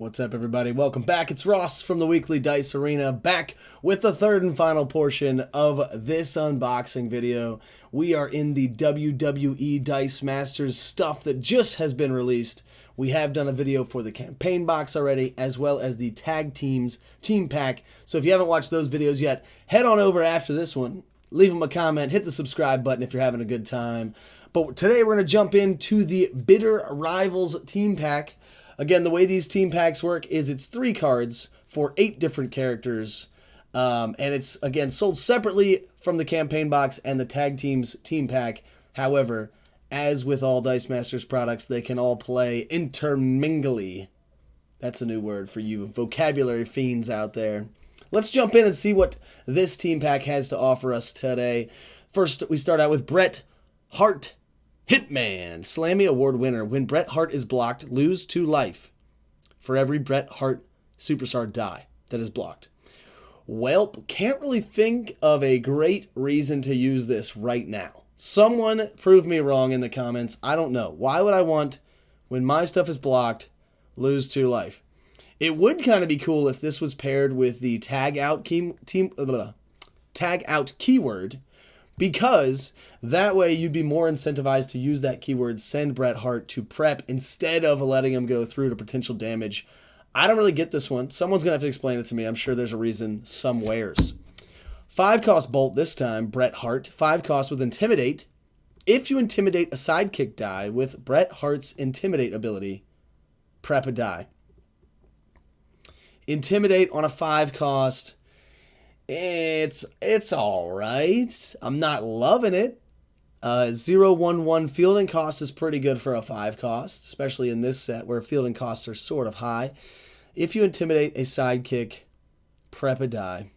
What's up, everybody? Welcome back. It's Ross from the Weekly Dice Arena, back with the third and final portion of this unboxing video. We are in the WWE Dice Masters stuff that just has been released. We have done a video for the campaign box already, as well as the tag teams team pack. So if you haven't watched those videos yet, head on over after this one. Leave them a comment, hit the subscribe button if you're having a good time. But today we're going to jump into the Bitter Rivals team pack. Again, the way these team packs work is it's 3 cards for 8 different characters. And it's, again, sold separately from the campaign box and the tag teams team pack. However, as with all Dice Masters products, they can all play intermingly. That's a new word for you vocabulary fiends out there. Let's jump in and see what this team pack has to offer us today. First, we start out with Bret Hart Hitman, Slammy Award winner. When Bret Hart is blocked, lose 2 life for every Bret Hart Superstar die that is blocked. Well, can't really think of a great reason to use this right now. Someone prove me wrong in the comments. I don't know. Why would I want, when my stuff is blocked, lose 2 life? It would kind of be cool if this was paired with the tag out keyword, because that way you'd be more incentivized to use that keyword, send Bret Hart to prep, instead of letting him go through to potential damage. I don't really get this one. Someone's going to have to explain it to me. I'm sure there's a reason somewheres. 5 cost bolt this time, Bret Hart. 5 cost with Intimidate. If you intimidate a sidekick die with Bret Hart's Intimidate ability, prep a die. Intimidate on a 5 cost. It's all right. I'm not loving it. 0-1-1 fielding cost is pretty good for a 5 cost, especially in this set where fielding costs are sort of high. If you intimidate a sidekick, prep a die.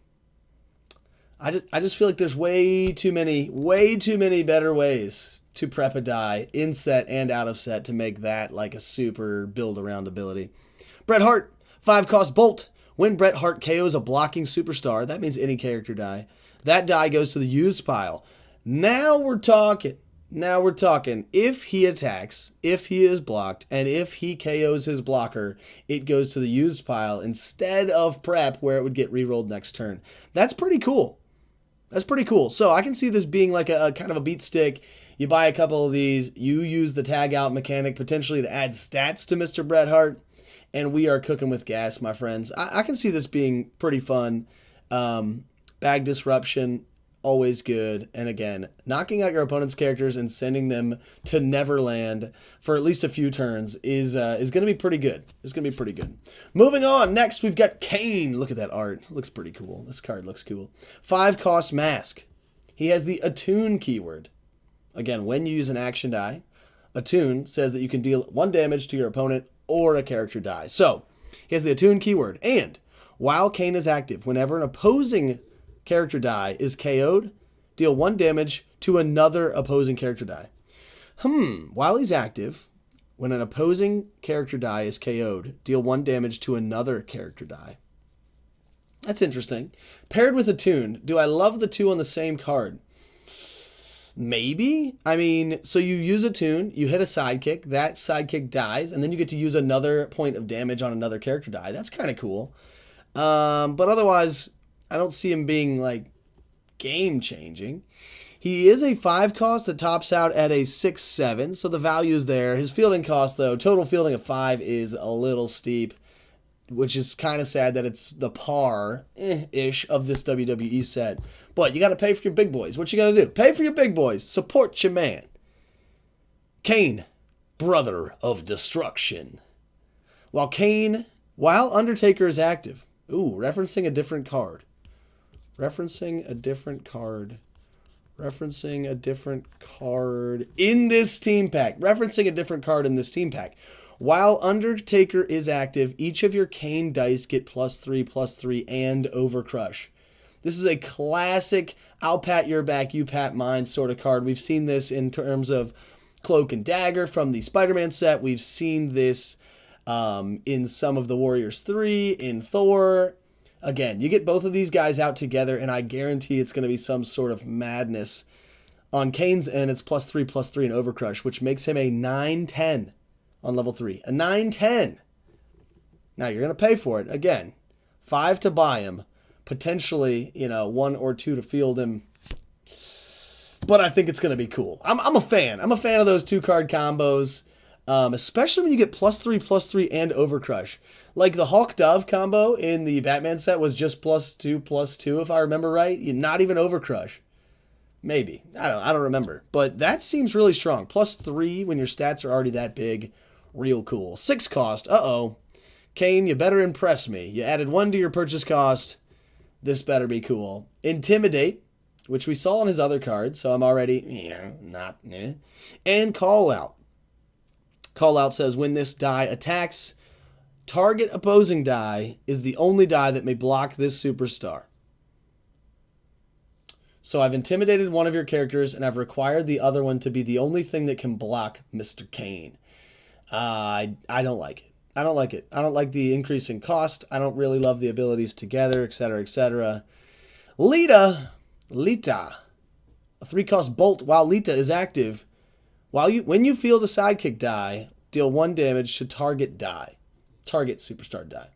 I just feel like there's way too many better ways to prep a die in set and out of set to make that like a super build around ability. Bret Hart, 5 cost bolt. When Bret Hart KOs a blocking superstar, that means any character die, that die goes to the used pile. Now we're talking. If he attacks, if he is blocked, and if he KOs his blocker, it goes to the used pile instead of prep where it would get rerolled next turn. That's pretty cool. So I can see this being like a kind of a beat stick. You buy a couple of these, you use the tag out mechanic potentially to add stats to Mr. Bret Hart, and we are cooking with gas, my friends. I can see this being pretty fun. Bag disruption, always good. And again, knocking out your opponent's characters and sending them to Neverland for at least a few turns is going to be pretty good. It's going to be pretty good. Moving on, next we've got Kane. Look at that art. Looks pretty cool. This card looks cool. 5 cost mask. He has the Attune keyword. Again, when you use an action die, Attune says that you can deal 1 damage to your opponent or a character die. So, he has the Attune keyword. And while Kane is active, whenever an opposing character die is KO'd, deal 1 damage to another opposing character die. While he's active, when an opposing character die is KO'd, deal 1 damage to another character die. That's interesting. Paired with Attune, do I love the 2 on the same card? Maybe. I mean, so you use Attune, you hit a sidekick, that sidekick dies, and then you get to use another point of damage on another character die. That's kind of cool. But otherwise, I don't see him being, like, game-changing. He is a 5 cost that tops out at a 6-7, so the value is there. His fielding cost, though, total fielding of 5 is a little steep, which is kind of sad that it's the par-ish of this WWE set. But you got to pay for your big boys. What you got to do? Pay for your big boys. Support your man. Kane, brother of destruction. While Undertaker is active. Ooh, referencing a different card. Referencing a different card in this team pack. While Undertaker is active, each of your Kane dice get +3/+3 and Overcrush. This is a classic I'll pat your back, you pat mine sort of card. We've seen this in terms of Cloak and Dagger from the Spider-Man set. We've seen this in some of the Warriors 3, in Thor. Again, you get both of these guys out together, and I guarantee it's going to be some sort of madness. On Kane's end, it's +3/+3 and Overcrush, which makes him a 9/10 on level 3. A 9/10. Now you're going to pay for it. Again, 5 to buy him, potentially, 1 or 2 to field him. But I think it's going to be cool. I'm a fan. I'm a fan of those 2-card combos, especially when you get +3/+3 and Overcrush. Like the Hawk Dove combo in the Batman set was just +2/+2, if I remember right. Not even Overcrush. Maybe. I don't remember. But that seems really strong. +3 when your stats are already that big. Real cool. 6 cost. Uh-oh. Kane, you better impress me. You added 1 to your purchase cost. This better be cool. Intimidate, which we saw on his other cards, so I'm already, not. And Call Out. Call Out says, when this die attacks, target opposing die is the only die that may block this superstar. So I've intimidated one of your characters, and I've required the other one to be the only thing that can block Mr. Kane. I don't like it. I don't like it. I don't like the increase in cost. I don't really love the abilities together, etc., etc. Lita, a 3-cost bolt while Lita is active. When you field a sidekick die, deal 1 damage to target superstar die.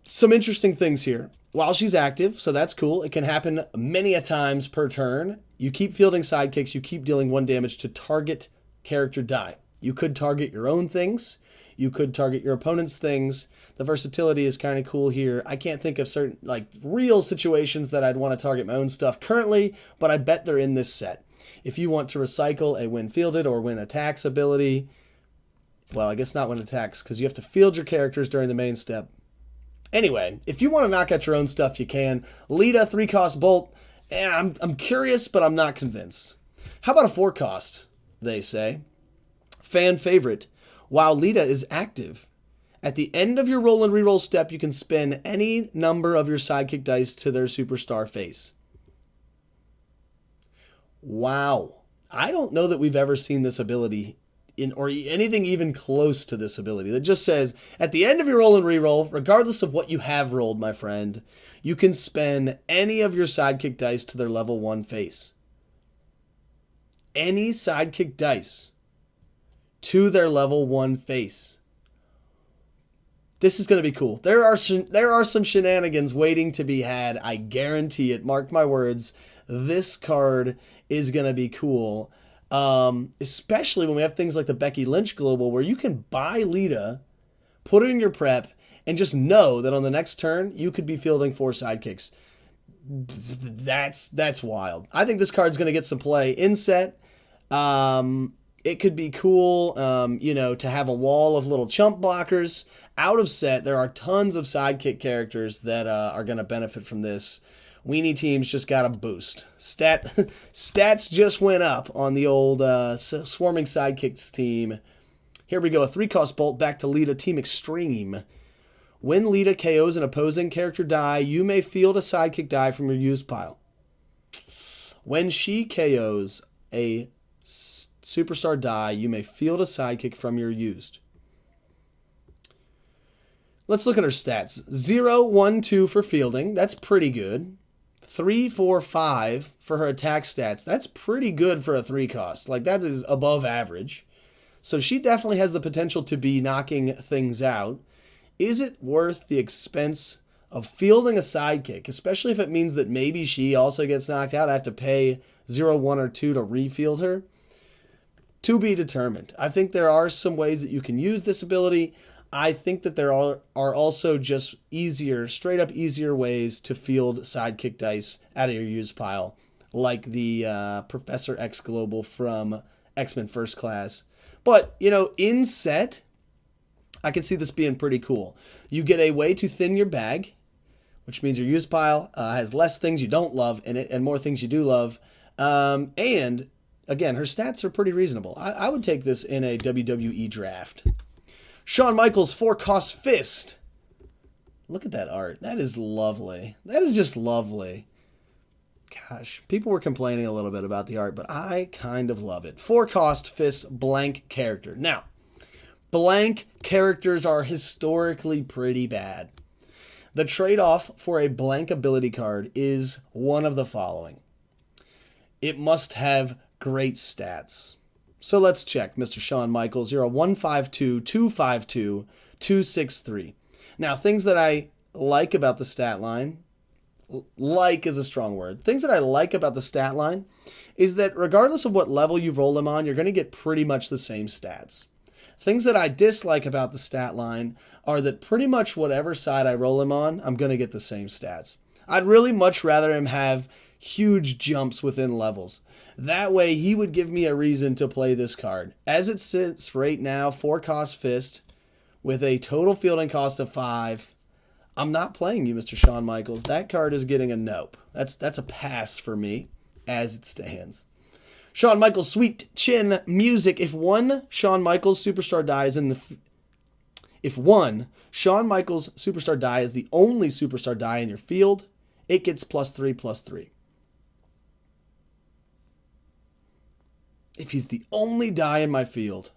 Some interesting things here. While she's active, so that's cool. It can happen many a times per turn. You keep fielding sidekicks. You keep dealing 1 damage to target character die. You could target your own things. You could target your opponent's things. The versatility is kind of cool here. I can't think of certain, real situations that I'd want to target my own stuff currently, but I bet they're in this set. If you want to recycle a when fielded or when attacks ability, well, I guess not when attacks, because you have to field your characters during the main step. Anyway, if you want to knock out your own stuff, you can. Lita, 3-cost bolt. I'm curious, but I'm not convinced. How about a 4-cost, they say? Fan favorite. While Lita is active, at the end of your roll and reroll step, you can spin any number of your sidekick dice to their superstar face. Wow. I don't know that we've ever seen this ability or anything even close to this ability that just says, at the end of your roll and reroll, regardless of what you have rolled, my friend, you can spin any of your sidekick dice to their level 1 face. Any sidekick dice to their level 1 face. This is going to be cool. There are some shenanigans waiting to be had. I guarantee it. Mark my words. This card is going to be cool. Especially when we have things like the Becky Lynch Global where you can buy Lita, put it in your prep, and just know that on the next turn, you could be fielding 4 sidekicks. That's wild. I think this card's going to get some play in set. It could be cool, to have a wall of little chump blockers. Out of set, there are tons of sidekick characters that are going to benefit from this. Weenie teams just got a boost. Stats just went up on the old Swarming Sidekicks team. Here we go, a 3-cost bolt back to Lita, Team Extreme. When Lita KOs an opposing character die, you may field a sidekick die from your used pile. When she KOs a superstar die, you may field a sidekick from your used. Let's look at her stats. 0, 1, 2 for fielding. That's pretty good. 3, 4, 5 for her attack stats. That's pretty good for a 3-cost. That is above average. So she definitely has the potential to be knocking things out. Is it worth the expense of fielding a sidekick, especially if it means that maybe she also gets knocked out? I have to pay 0, 1, or 2 to refield her? To be determined. I think there are some ways that you can use this ability. I think that there are also just straight up easier ways to field sidekick dice out of your used pile, like the Professor X Global from X-Men First Class. But, in set, I can see this being pretty cool. You get a way to thin your bag, which means your used pile has less things you don't love in it and more things you do love. And again, her stats are pretty reasonable. I would take this in a WWE draft. Shawn Michaels 4-cost fist. Look at that art. That is lovely. That is just lovely. Gosh, people were complaining a little bit about the art, but I kind of love it. 4-cost fist, blank character. Now, blank characters are historically pretty bad. The trade-off for a blank ability card is one of the following. It must have great stats. So let's check, Mr. Shawn Michaels. You're a 152, 252, 263. Now, things that I like about the stat line, like is a strong word. Things that I like about the stat line is that regardless of what level you roll him on, you're going to get pretty much the same stats. Things that I dislike about the stat line are that pretty much whatever side I roll him on, I'm going to get the same stats. I'd really much rather him have huge jumps within levels. That way, he would give me a reason to play this card. As it sits right now, 4-cost fist with a total fielding cost of 5. I'm not playing you, Mr. Shawn Michaels. That card is getting a nope. That's a pass for me as it stands. Shawn Michaels Sweet Chin Music. If one Shawn Michaels superstar die is the only superstar die in your field, it gets +3/+3. If he's the only die in my field,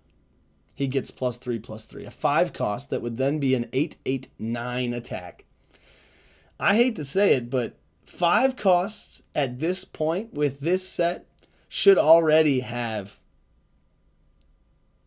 he gets +3/+3. A 5-cost that would then be an 8/8/9 attack. I hate to say it, but 5 costs at this point with this set should already have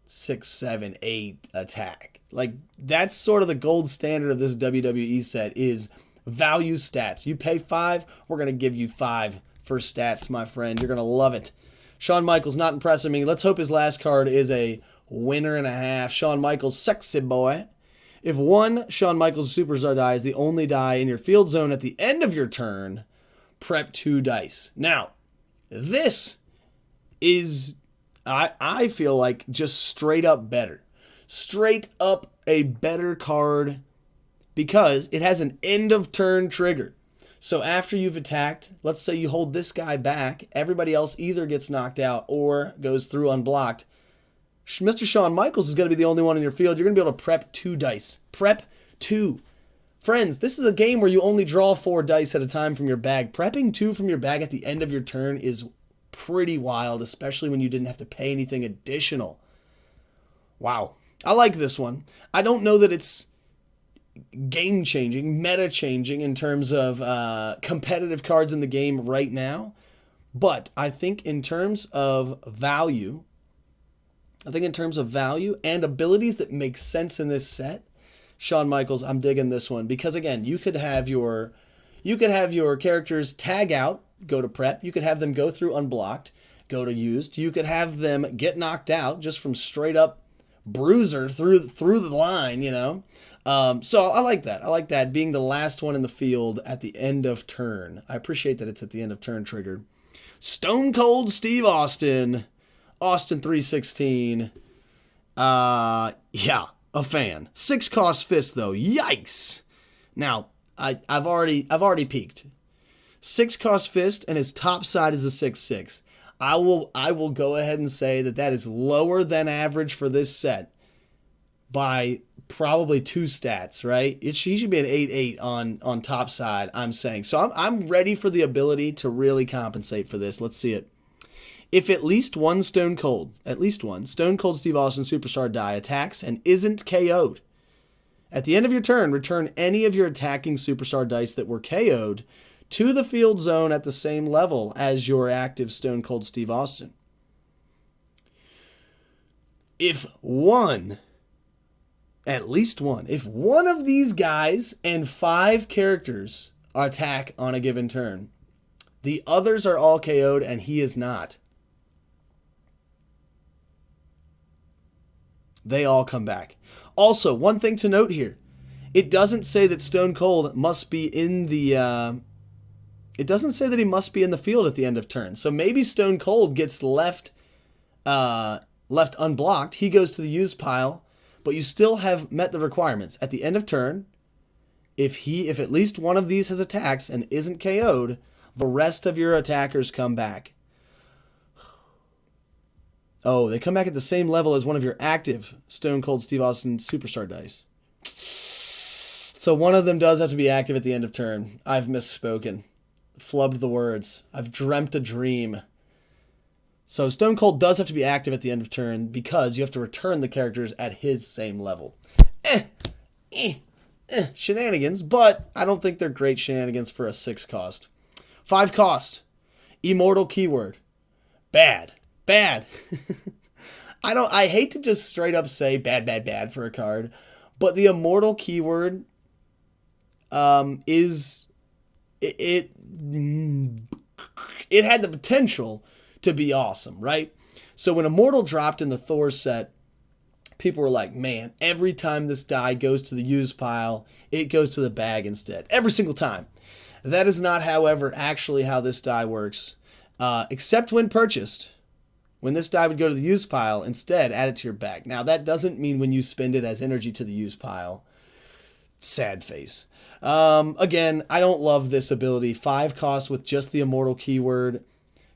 6, 7, 8 attack. Like, that's sort of the gold standard of this WWE set is value stats. You pay 5, we're going to give you 5 for stats, my friend. You're going to love it. Shawn Michaels not impressing me. Let's hope his last card is a winner and a half. Shawn Michaels, sexy boy. If one Shawn Michaels superstar die is the only die in your field zone at the end of your turn, prep 2 dice. Now, this is, I feel like, just straight up better. Straight up a better card because it has an end of turn trigger. So after you've attacked, let's say you hold this guy back, everybody else either gets knocked out or goes through unblocked. Mr. Shawn Michaels is going to be the only one in your field. You're going to be able to prep 2 dice. Prep 2. Friends, this is a game where you only draw 4 dice at a time from your bag. Prepping 2 from your bag at the end of your turn is pretty wild, especially when you didn't have to pay anything additional. Wow. I like this one. I don't know that it's game-changing, meta-changing in terms of competitive cards in the game right now, but I think in terms of value, and abilities that make sense in this set, Shawn Michaels, I'm digging this one because again, you could have your characters tag out, go to prep. You could have them go through unblocked, go to used. You could have them get knocked out just from straight up bruiser through the line, you know. So I like that. I like that being the last one in the field at the end of turn. I appreciate that it's at the end of turn trigger. Stone Cold Steve Austin. Austin 316. Yeah, a fan. 6-cost fist though. Yikes. Now, I've already peaked. 6-cost fist and his top side is a 6/6. I will go ahead and say that is lower than average for this set by probably 2 stats, right? He should be an 8/8 on top side, I'm saying. So I'm ready for the ability to really compensate for this. Let's see it. If at least one Stone Cold Steve Austin superstar die attacks and isn't KO'd, at the end of your turn, return any of your attacking superstar dice that were KO'd to the field zone at the same level as your active Stone Cold Steve Austin. If one of these guys and 5 characters attack on a given turn, the others are all KO'd and he is not, they all come back. Also, one thing to note here, it doesn't say that Stone Cold must be in the it doesn't say that he must be in the field at the end of turn. So maybe Stone Cold gets left unblocked. He goes to the used pile, but you still have met the requirements. At the end of turn, if at least one of these has attacks and isn't KO'd, the rest of your attackers come back. Oh, they come back at the same level as one of your active Stone Cold Steve Austin superstar dice. So one of them does have to be active at the end of turn. I've misspoken. Flubbed the words. I've dreamt a dream. So Stone Cold does have to be active at the end of turn because you have to return the characters at his same level. Shenanigans, but I don't think they're great shenanigans for a 6-cost. 5-cost. Immortal keyword. Bad. I hate to just straight up say bad for a card, But the immortal keyword is it had the potential to be awesome, right? So when immortal dropped in the Thor set, people were like, man, every time this die goes to the use pile, it goes to the bag instead. Every single time. That is not, however, actually how this die works. Except when purchased. When this die would go to the use pile, instead add it to your bag. Now, that doesn't mean when you spend it as energy to the use pile. Sad face. Again, I don't love this ability. 5 costs with just the immortal keyword.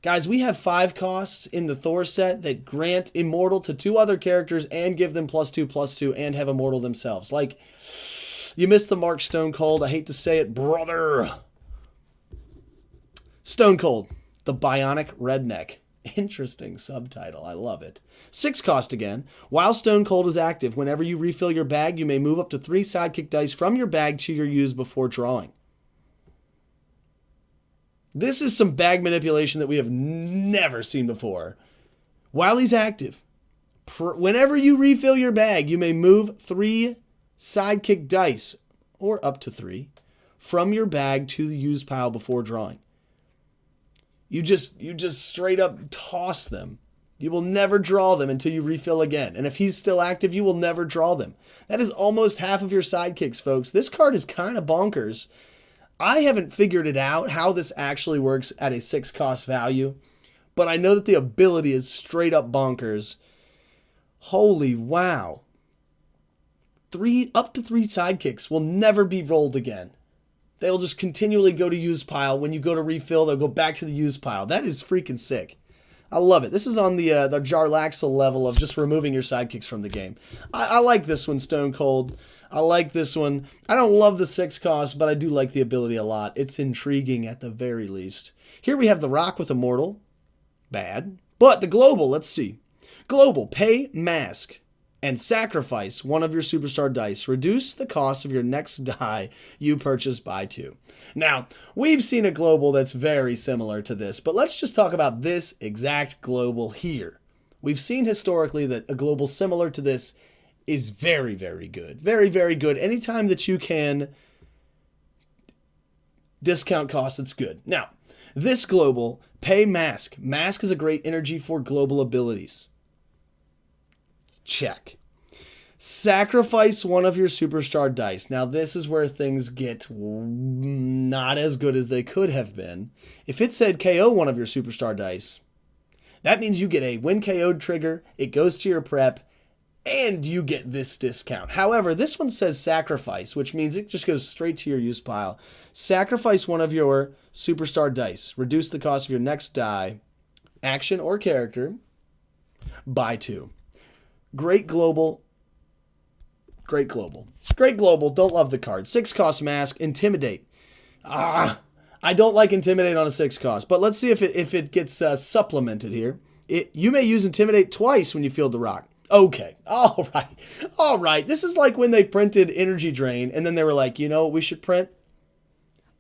Guys, we have 5 costs in the Thor set that grant immortal to 2 other characters and give them +2/+2 and have immortal themselves. Like, you missed the mark, Stone Cold. I hate to say it, brother. Stone Cold, the Bionic Redneck. Interesting subtitle. I love it. 6 cost again. While Stone Cold is active, whenever you refill your bag, you may move up to 3 sidekick dice from your bag to your use before drawing. This is some bag manipulation that we have never seen before. While he's active, whenever you refill your bag, you may move 3 sidekick dice, or up to 3, from your bag to the use pile before drawing. You just straight up toss them. You will never draw them until you refill again. And if he's still active, you will never draw them. That is almost half of your sidekicks, folks. This card is kind of bonkers. I haven't figured it out how this actually works at a 6 cost value, but I know that the ability is straight up bonkers. Holy wow. Up to 3 sidekicks will never be rolled again. They'll just continually go to use pile. When you go to refill, they'll go back to the use pile. That is freaking sick. I love it. This is on the Jarlaxle level of just removing your sidekicks from the game. I like this one, Stone Cold. I like this one. I don't love the 6 cost, but I do like the ability a lot. It's intriguing at the very least. Here we have the Rock with Immortal. Bad. But the Global, let's see. Global, pay mask and sacrifice one of your superstar dice. Reduce the cost of your next die you purchase by 2. Now, we've seen a global that's very similar to this, but let's just talk about this exact global here. We've seen historically that a global similar to this is very, very good. Very, very good. Anytime that you can discount cost, it's good. Now, this global, pay mask. Mask is a great energy for global abilities. Check. Sacrifice one of your superstar dice. Now, this is where things get not as good as they could have been. If it said KO one of your superstar dice, that means you get a when KO'd trigger, it goes to your prep, and you get this discount. However, this one says sacrifice, which means it just goes straight to your use pile. Sacrifice one of your superstar dice. Reduce the cost of your next die, action or character, by 2. Great global. Great global. Great global. Don't love the card. 6 cost mask. Intimidate. I don't like Intimidate on a 6 cost, but let's see if it gets supplemented here. You may use Intimidate twice when you field the rock. Okay. All right. All right. This is like when they printed Energy Drain, and then they were like, you know what we should print?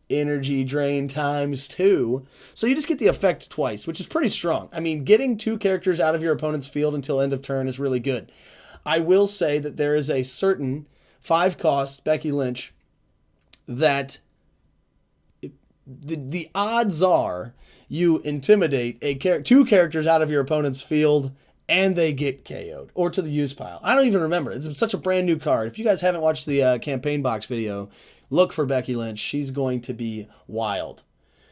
Energy Drain times 2. So you just get the effect twice, which is pretty strong. I mean, getting 2 characters out of your opponent's field until end of turn is really good. I will say that there is a certain 5 cost Becky Lynch that the odds are you intimidate 2 characters out of your opponent's field and they get KO'd or to the use pile. I don't even remember. It's such a brand new card. If you guys haven't watched the campaign box video, look for Becky Lynch. She's going to be wild.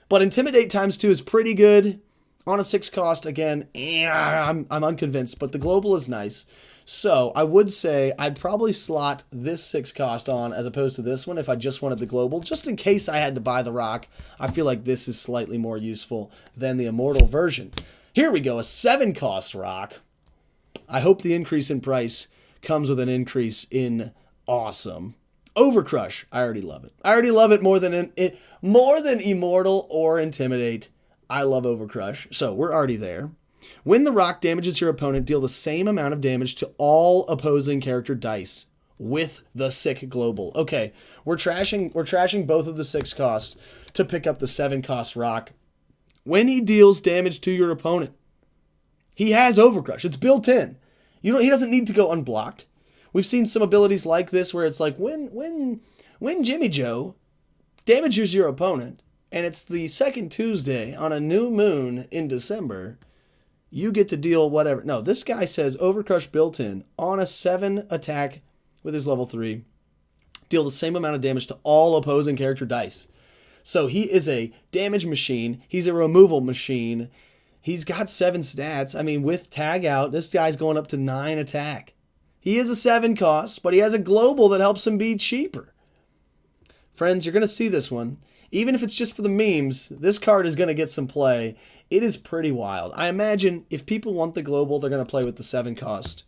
But Intimidate times 2 is pretty good. On a 6 cost, again, I'm unconvinced, but the global is nice. So I would say I'd probably slot this 6 cost on as opposed to this one if I just wanted the global. Just in case I had to buy the rock, I feel like this is slightly more useful than the Immortal version. Here we go, a 7 cost rock. I hope the increase in price comes with an increase in awesome. Overcrush. I already love it. I already love it more than Immortal or Intimidate. I love Overcrush. So we're already there. When the rock damages your opponent, deal the same amount of damage to all opposing character dice with the sick global. Okay, we're trashing both of the 6 costs to pick up the 7 cost rock. When he deals damage to your opponent, he has Overcrush. It's built in. He doesn't need to go unblocked. We've seen some abilities like this where it's like when Jimmy Joe damages your opponent, and it's the second Tuesday on a new moon in December, you get to deal whatever. No, this guy says Overcrush built in on a 7 attack with his level 3. Deal the same amount of damage to all opposing character dice. So he is a damage machine. He's a removal machine. He's got 7 stats. I mean, with tag out, this guy's going up to 9 attack. He is a 7 cost, but he has a global that helps him be cheaper. Friends, you're going to see this one. Even if it's just for the memes, this card is going to get some play. It is pretty wild. I imagine if people want the global, they're going to play with the 7 cost,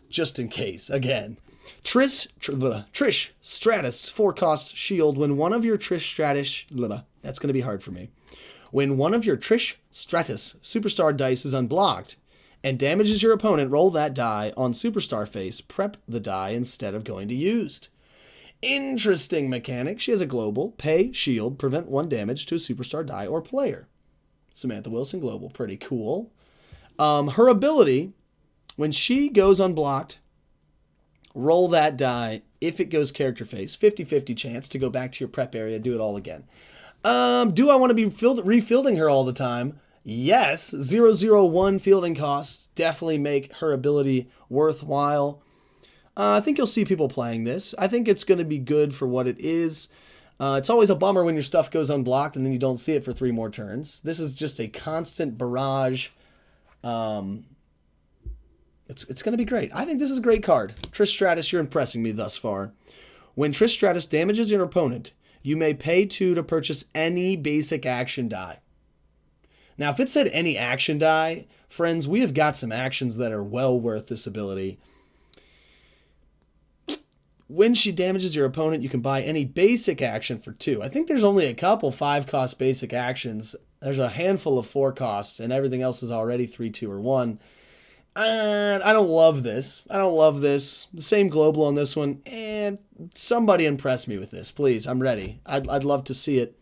just in case. Again, Trish Stratus 4 cost shield. When one of your Trish Stratus, that's going to be hard for me. When one of your Trish Stratus superstar dice is unblocked and damages your opponent, roll that die on superstar face. Prep the die instead of going to used. Interesting mechanic. She has a global, pay, shield, prevent 1 damage to a superstar die or player. Samantha Wilson global, pretty cool. Her ability, when she goes unblocked, roll that die. If it goes character face, 50-50 chance to go back to your prep area, do it all again. Do I want to be refielding her all the time? Yes. 001 fielding costs definitely make her ability worthwhile. I think you'll see people playing this. I think it's going to be good for what it is. It's always a bummer when your stuff goes unblocked and then you don't see it for 3 more turns. This is just a constant barrage. It's going to be great. I think this is a great card. Trish Stratus, you're impressing me thus far. When Trish Stratus damages your opponent, you may pay 2 to purchase any basic action die. Now, if it said any action die, friends, we have got some actions that are well worth this ability. When she damages your opponent, you can buy any basic action for 2. I think there's only a couple 5-cost basic actions. There's a handful of 4 costs, and everything else is already 3, 2, or 1. And I don't love this. The same global on this one. And somebody impress me with this, please. I'm ready. I'd love to see it.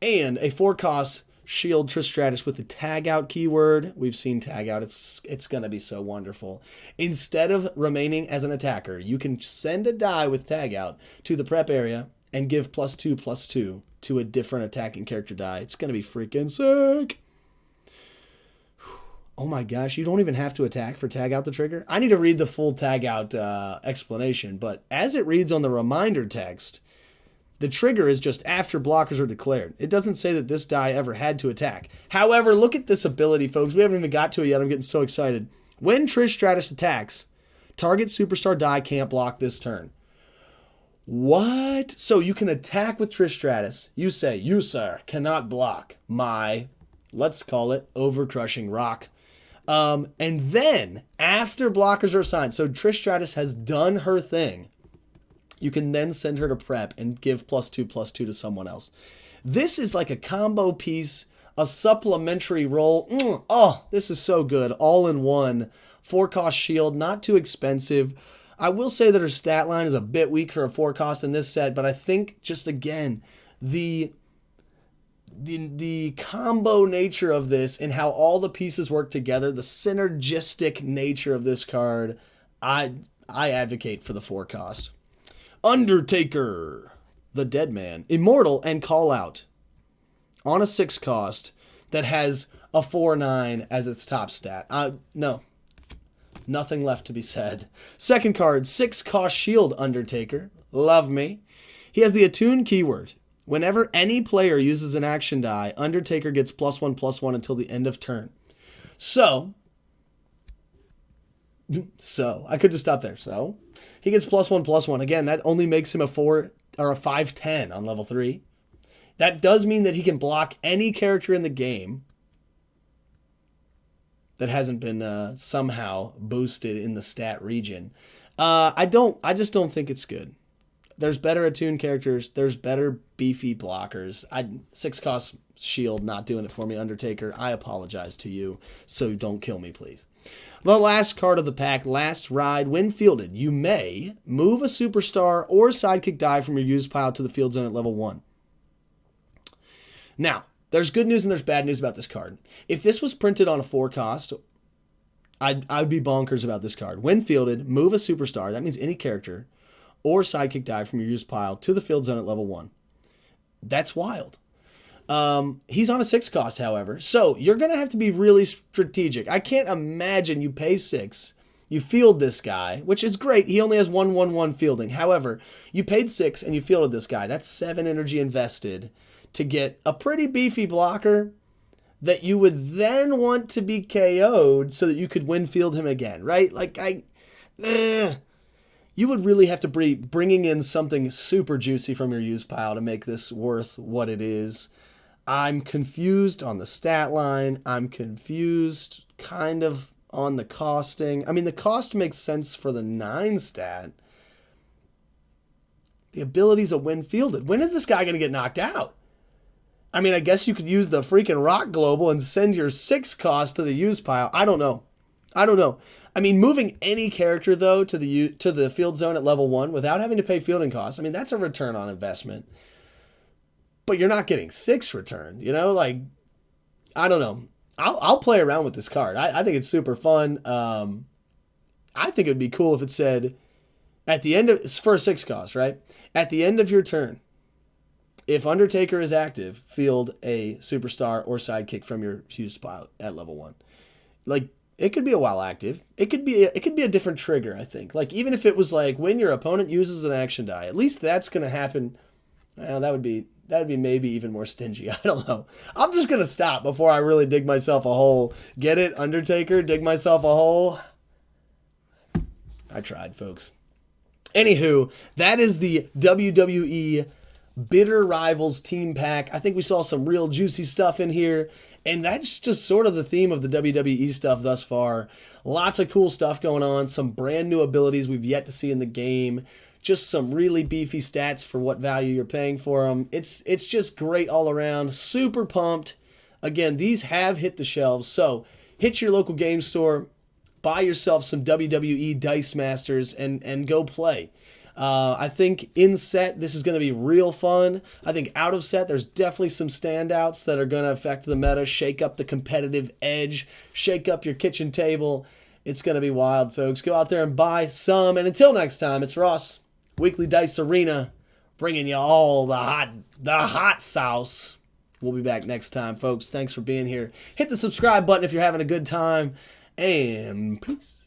And a 4-cost shield Trish Stratus with the tag out keyword. We've seen tag out. It's going to be so wonderful. Instead of remaining as an attacker, you can send a die with tag out to the prep area and give +2/+2 to a different attacking character die. It's going to be freaking sick. Oh my gosh, you don't even have to attack for tag out the trigger. I need to read the full tag out explanation, but as it reads on the reminder text, the trigger is just after blockers are declared. It doesn't say that this die ever had to attack. However, look at this ability, folks. We haven't even got to it yet. I'm getting so excited. When Trish Stratus attacks, target superstar die can't block this turn. What? So you can attack with Trish Stratus. You say, you, sir, cannot block my, let's call it, overcrushing rock. And then, after blockers are assigned, so Trish Stratus has done her thing, you can then send her to prep and give +2/+2 to someone else. This is like a combo piece, a supplementary roll. Oh, this is so good. All in one. 4-cost shield, not too expensive. I will say that her stat line is a bit weak for a 4-cost in this set, but I think just again, the combo nature of this and how all the pieces work together, the synergistic nature of this card, I advocate for the 4-cost. Undertaker, the Dead Man, immortal and call out on a 6-cost that has a 4/9 as its top stat. No, nothing left to be said. Second card, 6-cost shield Undertaker. Love me. He has the attune keyword. Whenever any player uses an action die, Undertaker gets +1/+1 until the end of turn. So, I could just stop there. So, he gets +1/+1. Again, that only makes him a 4 or a 5/10 on level 3. That does mean that he can block any character in the game that hasn't been somehow boosted in the stat region. I just don't think it's good. There's better attuned characters. There's better beefy blockers. 6-cost shield not doing it for me, Undertaker. I apologize to you, so don't kill me, please. The last card of the pack, Last Ride. When fielded, you may move a superstar or sidekick die from your use pile to the field zone at level 1. Now, there's good news and there's bad news about this card. If this was printed on a 4-cost, I'd be bonkers about this card. When fielded, move a superstar, that means any character, or sidekick die from your used pile to the field zone at level 1. That's wild. He's on a 6 cost, however, so you're going to have to be really strategic. I can't imagine you pay 6, you field this guy, which is great. He only has 1/1/1 fielding. However, you paid 6 and you fielded this guy. That's 7 energy invested to get a pretty beefy blocker that you would then want to be KO'd so that you could win field him again, right? Like, you would really have to be bringing in something super juicy from your used pile to make this worth what it is. I'm confused on the stat line. I'm confused kind of on the costing. I mean, the cost makes sense for the 9 stat. The ability's a win fielded. When is this guy going to get knocked out? I mean, I guess you could use the freaking Rock Global and send your 6 cost to the used pile. I don't know. I mean, moving any character, though, to the field zone at level 1 without having to pay fielding costs, I mean, that's a return on investment. But you're not getting 6 return, you know? Like, I don't know. I'll play around with this card. I think it's super fun. I think it would be cool if it said, at the end of, it's for a 6 cost, right? At the end of your turn, if Undertaker is active, field a superstar or sidekick from your used pile at level 1. Like, it could be a while active. It could be a different trigger, I think. Like, even if it was like when your opponent uses an action die, at least that's going to happen. Well, that would be maybe even more stingy. I don't know. I'm just going to stop before I really dig myself a hole. Get it, Undertaker? Dig myself a hole? I tried, folks. Anywho, that is the WWE Bitter Rivals team pack. I think we saw some real juicy stuff in here, and that's just sort of the theme of the WWE stuff thus far. Lots of cool stuff going on, some brand new abilities we've yet to see in the game, just some really beefy stats for what value you're paying for them. It's just great all around. Super pumped. Again, these have hit the shelves, so hit your local game store, buy yourself some WWE Dice Masters, and go play. I think in set, this is going to be real fun. I think out of set, there's definitely some standouts that are going to affect the meta, shake up the competitive edge, shake up your kitchen table. It's going to be wild, folks. Go out there and buy some. And until next time, it's Ross, Weekly Dice Arena, bringing you all the hot sauce. We'll be back next time, folks. Thanks for being here. Hit the subscribe button if you're having a good time. And peace.